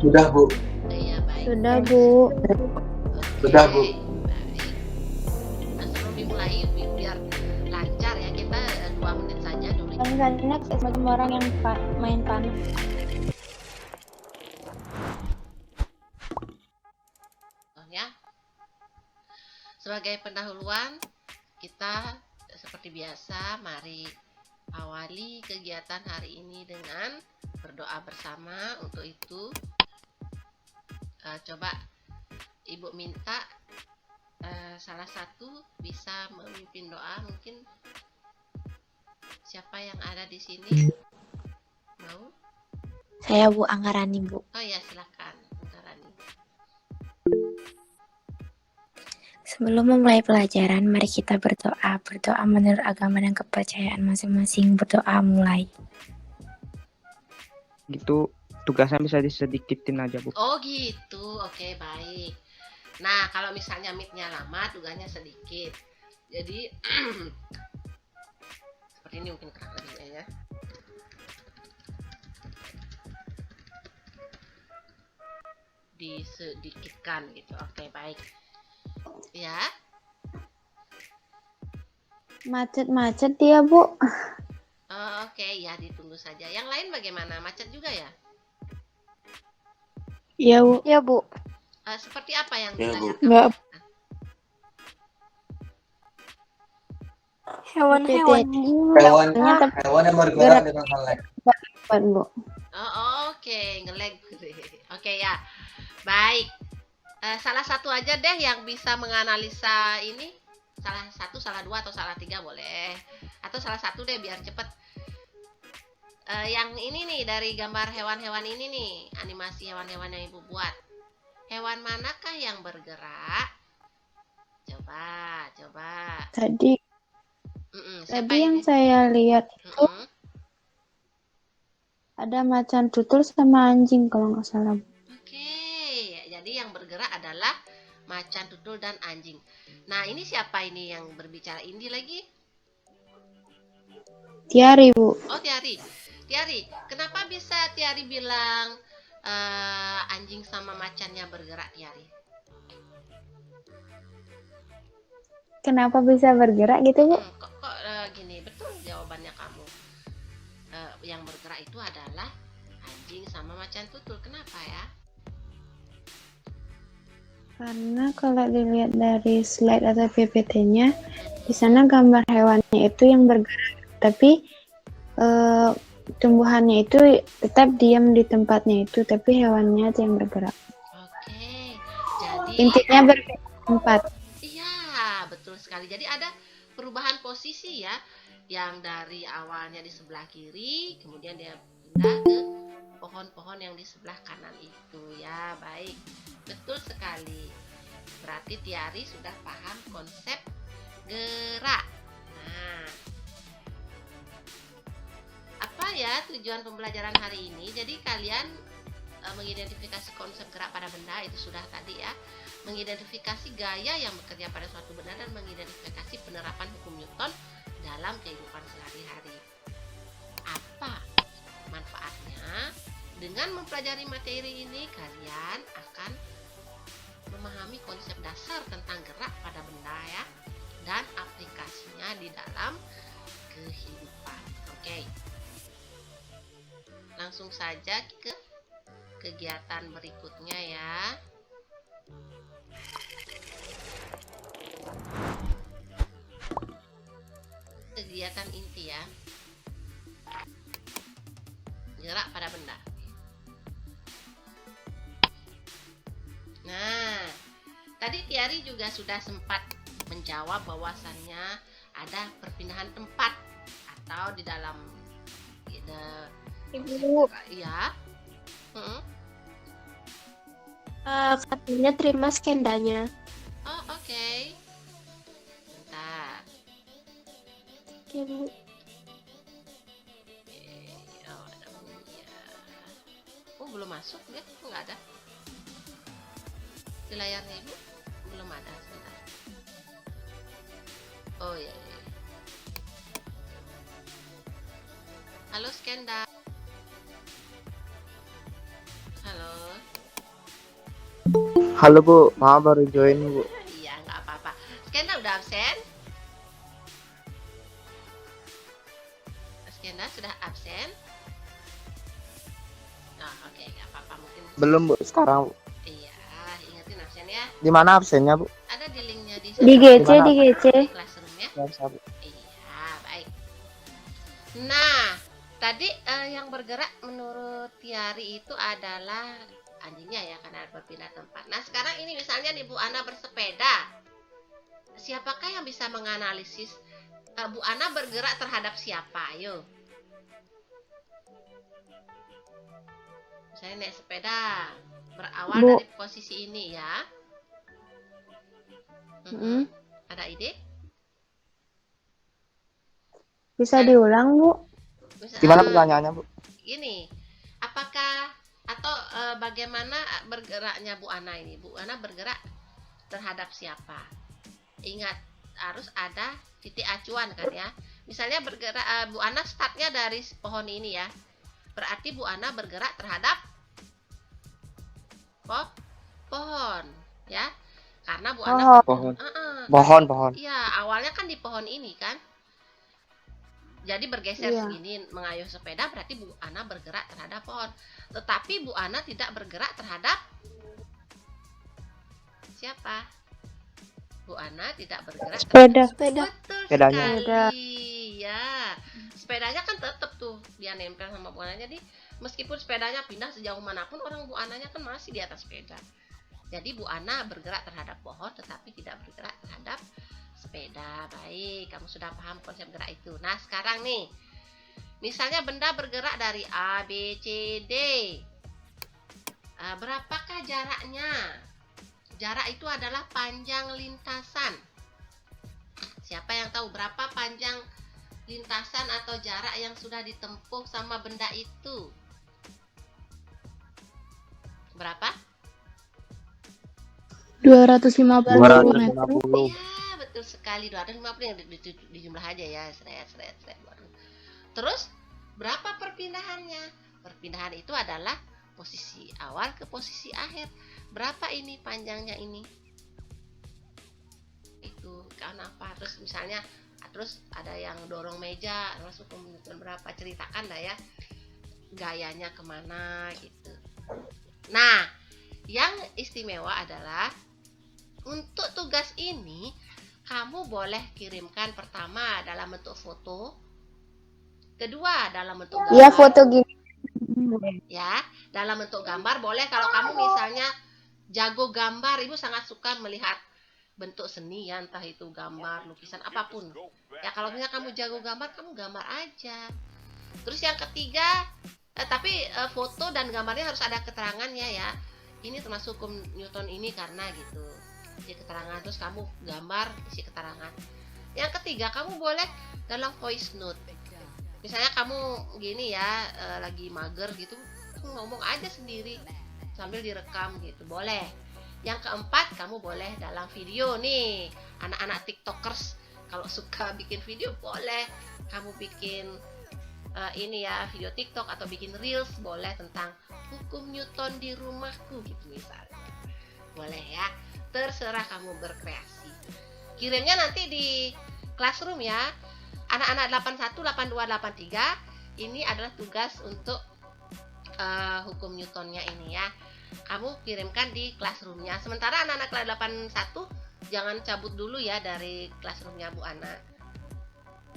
Sudah, Bu. Iya, baik. Sudah, Bu. Oke, Sudah, Bu. baik. Nah, sebelum dimulai, biar lancar ya, kita 2 menit saja dulu. Karena semacam orang yang main panas. Ya. Sebagai pendahuluan, kita seperti biasa, mari awali kegiatan hari ini dengan berdoa bersama. Untuk itu, coba Ibu minta salah satu bisa memimpin doa. Mungkin siapa yang ada di sini mau? Saya Bu Anggarani, Bu. Oh ya, silakan, Rani. Sebelum memulai pelajaran, mari kita berdoa. Berdoa menurut agama dan kepercayaan masing-masing. Berdoa mulai. Gitu, tugasnya bisa disedikitin aja, Bu. Oh gitu, oke, baik. Nah, kalau misalnya mic-nya lama, tugasnya sedikit. Jadi seperti ini mungkin kerak lagi ya. Disedikitkan gitu. Oke, baik. Ya. Macet-macet dia, Bu. Oh, oke, ya ditunggu saja. Yang lain bagaimana? Macet juga ya? Iya, Bu. Ya, Bu. Seperti apa yang Ya, Bu. dilayar kamu? Nggak. Hewan-hewan. Hewan yang bergerak dengan melek. Bu. Oh, oke, nge-lag. Oke ya. Baik. Salah satu aja deh yang bisa menganalisa ini. Salah satu, salah dua, atau salah tiga boleh. Atau salah satu deh biar cepet. Yang ini nih, dari gambar hewan-hewan ini nih, animasi hewan-hewan yang Ibu buat. Hewan manakah yang bergerak? Coba. Tadi Siapa yang ini? saya lihat itu ada macan tutul sama anjing kalau nggak salah. Oke, jadi yang bergerak adalah macan tutul dan anjing. Nah, ini siapa ini yang berbicara ini lagi? Tiari, Bu. Oh, Tiari. Tiari, kenapa bisa Tiari bilang anjing sama macannya bergerak, Tiari? Kenapa bisa bergerak gitu, Bu? Kok gini, betul jawabannya kamu. Yang bergerak itu adalah anjing sama macan tutul. Kenapa ya? Karena kalau dilihat dari slide atau PPT-nya, di sana gambar hewannya itu yang bergerak, tapi tumbuhannya itu tetap diam di tempatnya itu, tapi hewannya itu yang bergerak. Oke, jadi Intinya berpindah tempat. iya, betul sekali. Jadi ada perubahan posisi ya, yang dari awalnya di sebelah kiri, kemudian dia pindah ke pohon-pohon yang di sebelah kanan itu ya. Baik, betul sekali. Berarti Tiari sudah paham konsep gerak. Nah, apa ya tujuan pembelajaran hari ini? Jadi kalian mengidentifikasi konsep gerak pada benda itu sudah tadi ya. Mengidentifikasi gaya yang bekerja pada suatu benda dan mengidentifikasi penerapan hukum Newton dalam kehidupan sehari-hari. Apa manfaatnya? Dengan mempelajari materi ini, kalian akan memahami konsep dasar tentang gerak pada benda ya, dan aplikasinya di dalam kehidupan. Oke. Langsung saja ke kegiatan berikutnya ya. Kegiatan inti ya. Gerak pada benda. Nah, tadi Tiari juga sudah sempat menjawab bahwasannya ada perpindahan tempat atau di dalam Ibu, ya. katanya terima skendanya. Oh, oke. Bentar. Oke, Bu. Oh, ada bunyi ya. Oh, belum masuk ya? Nggak ada. Di layarnya Ibu belum ada. Sebentar. Oh iya. Halo Skenda. Halo. Halo Bu, maaf baru join Bu. Iya, nggak apa-apa. Skena udah absen? Skena sudah absen? Nah, oke, nggak apa-apa mungkin. Belum Bu, sekarang Bu. Iya, ingetin absen ya. Di mana absennya Bu? Ada di linknya di Di GC, Gimana? di GC. di Classroom ya. Nggak bisa, Bu. Iya, baik. Nah, tadi yang bergerak menurut Tiari itu adalah anjingnya ya, karena berpindah tempat. Nah, sekarang ini misalnya nih Bu Ana bersepeda. Siapakah yang bisa menganalisis Bu Ana bergerak terhadap siapa? Ayo. Misalnya naik sepeda, berawal Bu. dari posisi ini ya. Mm. Ada ide? Bisa diulang, Bu? Gimana pertanyaannya Bu? Gini, apakah atau bagaimana bergeraknya Bu Ana ini? Bu Ana bergerak terhadap siapa? Ingat, harus ada titik acuan kan ya. Misalnya bergerak Bu Ana startnya dari pohon ini ya. Berarti Bu Ana bergerak terhadap pohon ya. Karena Bu Ana Pohon. Heeh. Pohon. Iya, awalnya kan di pohon ini kan. Jadi bergeser Iya. segini mengayuh sepeda berarti Bu Ana bergerak terhadap pohon. Tetapi Bu Ana tidak bergerak terhadap siapa? Bu Ana tidak bergerak Sepeda. Sepeda. Betul Sepedanya. sekali. Ya. Sepedanya kan tetap tuh dia nempel sama Bu Ana. Jadi meskipun sepedanya pindah sejauh manapun orang Bu Ananya kan masih di atas sepeda. Jadi Bu Ana bergerak terhadap pohon tetapi tidak bergerak terhadap sepeda. Baik, kamu sudah paham konsep gerak itu. Nah, sekarang nih. Misalnya benda bergerak dari A, B, C, D. Berapakah jaraknya? Jarak itu adalah panjang lintasan. Siapa yang tahu berapa panjang lintasan atau jarak yang sudah ditempuh sama benda itu? Berapa? 250 meter. 250. Ya, betul sekali. 250 yang di jumlah aja ya. Seret. Terus, berapa perpindahannya? Perpindahan itu adalah posisi awal ke posisi akhir. Berapa ini panjangnya ini? Itu kan apa? Terus misalnya, terus ada yang dorong meja, masuk ke berapa? Ceritakan dah ya. Gayanya kemana gitu. Nah, yang istimewa adalah untuk tugas ini kamu boleh kirimkan pertama dalam bentuk foto, kedua dalam bentuk gambar. Iya, foto gini. Ya, dalam bentuk gambar boleh. Kalau kamu misalnya jago gambar, Ibu sangat suka melihat bentuk seni ya, entah itu gambar, lukisan, apapun. Ya, kalau misalnya kamu jago gambar, kamu gambar aja. Terus yang ketiga, tapi foto dan gambarnya harus ada keterangannya ya. Ini termasuk hukum Newton ini karena gitu. Isi keterangan, terus kamu gambar, isi keterangan. Yang ketiga, kamu boleh dalam voice note. Misalnya kamu gini ya, lagi mager gitu, ngomong aja sendiri sambil direkam gitu, boleh. Yang keempat, kamu boleh dalam video nih. Anak-anak tiktokers kalau suka bikin video boleh. Kamu bikin ini ya, video tiktok atau bikin reels, boleh tentang hukum Newton di rumahku gitu misalnya. Boleh ya, terserah kamu berkreasi. Kirimnya nanti di Classroom ya. Anak-anak 81, 82, 83 ini adalah tugas untuk hukum Newtonnya ini ya. Kamu kirimkan di Classroom-nya. Sementara anak-anak kelas 81 jangan cabut dulu ya dari Classroom-nya Bu Ana.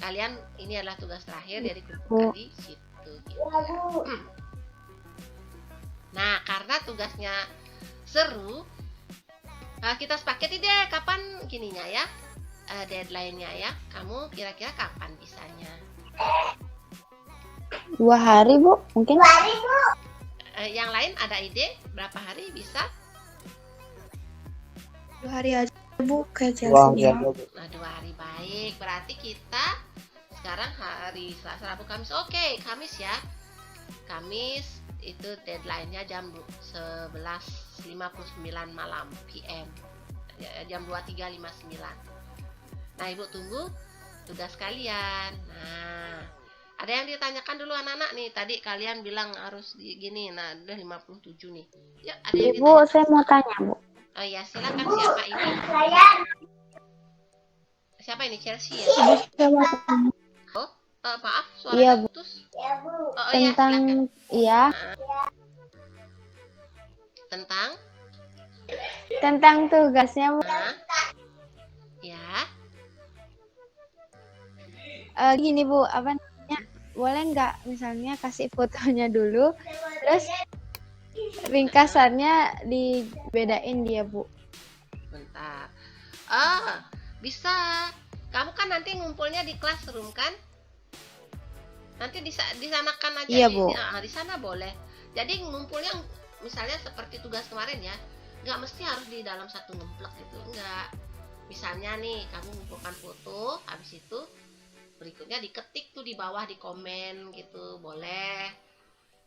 Kalian ini adalah tugas terakhir dari kumpulkan di situ gitu. Nah, karena tugasnya seru, kita sepakati deh kapan gininya ya. Deadline-nya ya. Kamu kira-kira kapan bisanya? 2 hari, Bu. Mungkin. 2 hari, Bu. Yang lain ada ide berapa hari bisa? 2 hari aja, Bu. Kayak Wah, Chelsea. Nah, 2 hari baik. Berarti kita sekarang hari Selasa, Rabu, Kamis. Oke, Kamis ya. Kamis itu deadline-nya jam 11.59 malam PM. Jam 23.59. Nah, Ibu tunggu tugas kalian. Nah, ada yang ditanyakan dulu anak-anak nih. Tadi kalian bilang harus gini. Nah, udah 57 nih. Ya, ada yang Ibu, saya mau tanya, Bu. Oh ya, silakan siapa ini? Siapa ini? Chelsea ya? Oh, maaf, Iya, suaranya Bu. putus. Oh, iya, Tentang silakan. iya, Tentang, tentang tugasnya, Bu. ya, Gini, Bu, apa namanya? Boleh nggak misalnya kasih fotonya dulu, terus ringkasannya dibedain dia, Bu. bentar. Oh, bisa. Kamu kan nanti ngumpulnya di classroom kan? Nanti di sana kan aja Iya, Bu. di sana boleh. Jadi ngumpulnya misalnya seperti tugas kemarin ya, nggak mesti harus di dalam satu ngeplek gitu, enggak. Misalnya nih kamu ngumpulkan foto, habis itu berikutnya diketik tuh di bawah di komen gitu, boleh.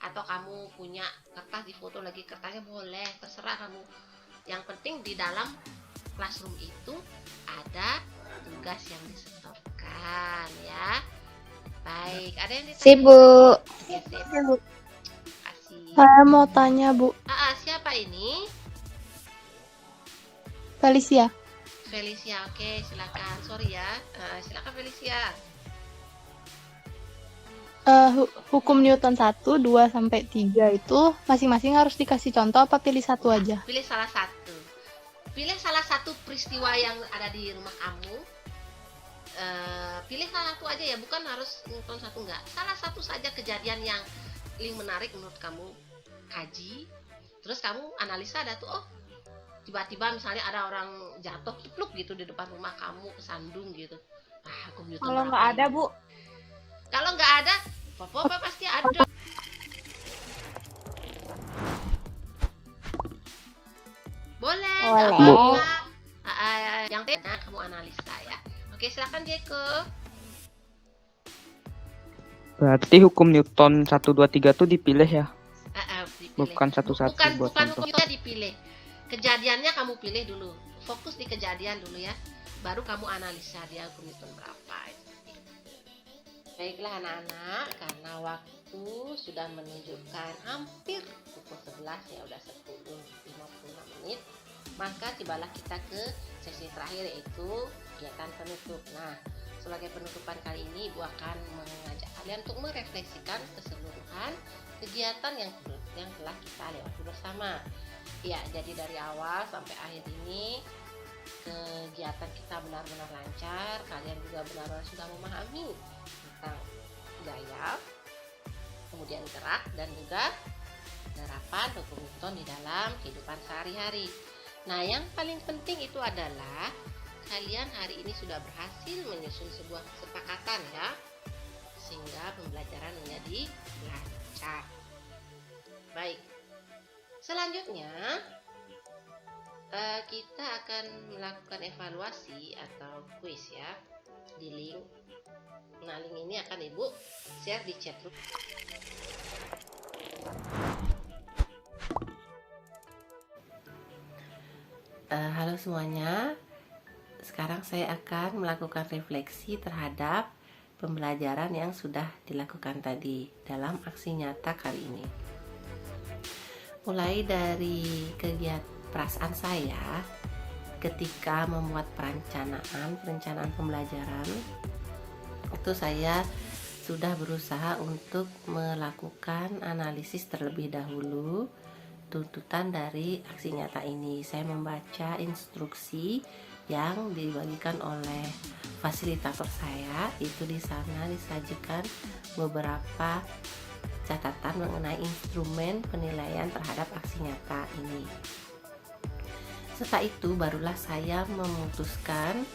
Atau kamu punya kertas di foto lagi kertasnya boleh, terserah kamu. Yang penting di dalam classroom itu ada tugas yang disetorkan ya. Baik, ada yang ditanya? Sip, Bu. Oke, sip. Bu, Kasih. saya mau tanya Bu, Siapa ini? Felicia. Felicia, oke, silakan. Sorry ya. Silakan Felicia. Hukum Newton 1, 2 sampai 3 itu masing-masing harus dikasih contoh apa pilih satu aja? Pilih salah satu. Pilih salah satu peristiwa yang ada di rumah kamu. Pilih salah satu aja ya, bukan harus nonton satu, enggak. Salah satu saja kejadian yang paling menarik menurut kamu kaji. Terus kamu analisa ada tuh, oh tiba-tiba misalnya ada orang jatuh cepluk gitu di depan rumah kamu, kesandung gitu. Hukum Newton Kalau berapa nggak ada, ini? Bu. Kalau nggak ada, apa-apa pasti ada. Boleh, nggak Boleh. apa-apa. Yang penting kamu analisa ya. Oke, silakan Jeko. Berarti hukum Newton 1, 2, 3 tuh dipilih ya? Dipilih. Bukan satu-satu buat Bukan contoh. hukumnya dipilih. Kejadiannya kamu pilih dulu. Fokus di kejadian dulu ya. Baru kamu analisa dia hukum Newton berapa. Baiklah anak-anak, karena waktu sudah menunjukkan hampir pukul 11 ya, udah 10:56 menit. Maka tibalah kita ke sesi terakhir, yaitu kegiatan penutup. Nah, sebagai penutupan kali ini Ibu akan mengajak kalian untuk merefleksikan keseluruhan kegiatan yang telah kita lewati bersama. Ya, jadi dari awal sampai akhir ini kegiatan kita benar-benar lancar. Kalian juga benar-benar sudah memahami tentang gaya, kemudian gerak, dan juga penerapan hukum Newton di dalam kehidupan sehari-hari. Nah, yang paling penting itu adalah kalian hari ini sudah berhasil menyusun sebuah kesepakatan ya, sehingga pembelajaran menjadi lancar. Baik, selanjutnya kita akan melakukan evaluasi atau kuis ya di link. Nah, link ini akan Ibu share di chat room. Halo semuanya, sekarang saya akan melakukan refleksi terhadap pembelajaran yang sudah dilakukan tadi dalam aksi nyata kali ini. Mulai dari kegiatan perasaan saya ketika membuat perencanaan pembelajaran, itu saya sudah berusaha untuk melakukan analisis terlebih dahulu tuntutan dari aksi nyata ini. Saya membaca instruksi yang dibagikan oleh fasilitator saya. Itu di sana disajikan beberapa catatan mengenai instrumen penilaian terhadap aksi nyata ini. Setelah itu barulah saya memutuskan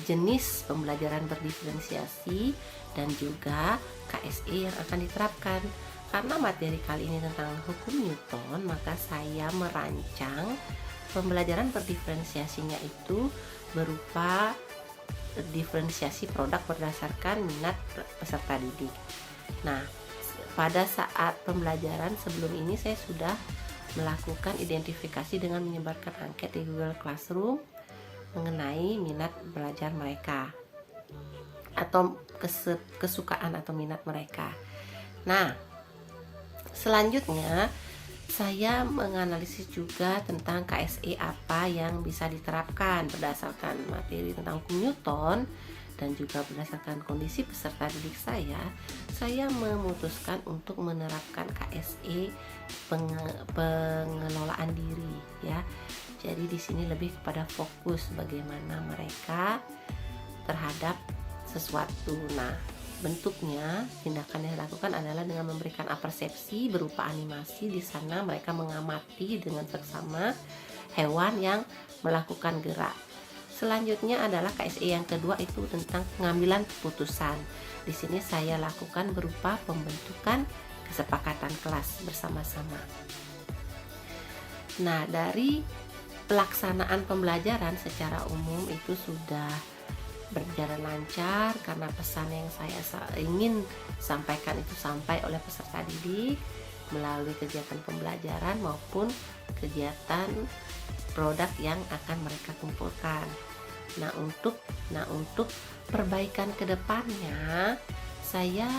jenis pembelajaran berdiferensiasi dan juga KSE yang akan diterapkan. Karena materi kali ini tentang hukum Newton, maka saya merancang pembelajaran berdiferensiasinya itu berupa diferensiasi produk berdasarkan minat peserta didik. Nah, pada saat pembelajaran sebelum ini saya sudah melakukan identifikasi dengan menyebarkan angket di Google Classroom mengenai minat belajar mereka atau kesukaan atau minat mereka. Nah, selanjutnya Saya menganalisis juga tentang KSE apa yang bisa diterapkan berdasarkan materi tentang hukum Newton dan juga berdasarkan kondisi peserta didik saya memutuskan untuk menerapkan KSE pengelolaan diri ya. Jadi di sini lebih kepada fokus bagaimana mereka terhadap sesuatu. Nah, bentuknya tindakan yang dilakukan adalah dengan memberikan apersepsi berupa animasi. Di sana mereka mengamati dengan seksama hewan yang melakukan gerak. Selanjutnya adalah KSE yang kedua, itu tentang pengambilan keputusan. Di sini saya lakukan berupa pembentukan kesepakatan kelas bersama-sama. Nah, dari pelaksanaan pembelajaran secara umum itu sudah berjalan lancar karena pesan yang saya ingin sampaikan itu sampai oleh peserta didik melalui kegiatan pembelajaran maupun kegiatan produk yang akan mereka kumpulkan. Nah, untuk perbaikan kedepannya saya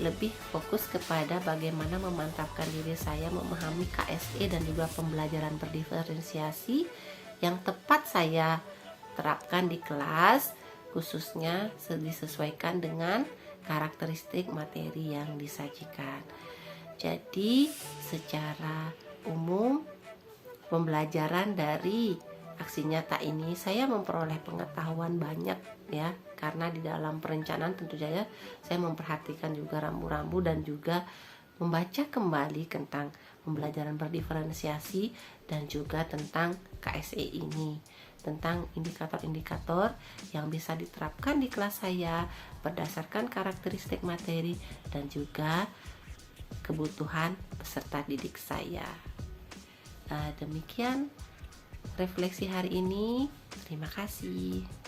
lebih fokus kepada bagaimana memantapkan diri saya memahami KSE dan juga pembelajaran berdiferensiasi yang tepat saya terapkan di kelas, khususnya disesuaikan dengan karakteristik materi yang disajikan. Jadi secara umum pembelajaran dari aksi nyata ini saya memperoleh pengetahuan banyak ya, karena di dalam perencanaan tentu saja saya memperhatikan juga rambu-rambu dan juga membaca kembali tentang pembelajaran berdiferensiasi dan juga tentang KSE ini, tentang indikator-indikator yang bisa diterapkan di kelas saya berdasarkan karakteristik materi dan juga kebutuhan peserta didik saya. Demikian refleksi hari ini. Terima kasih.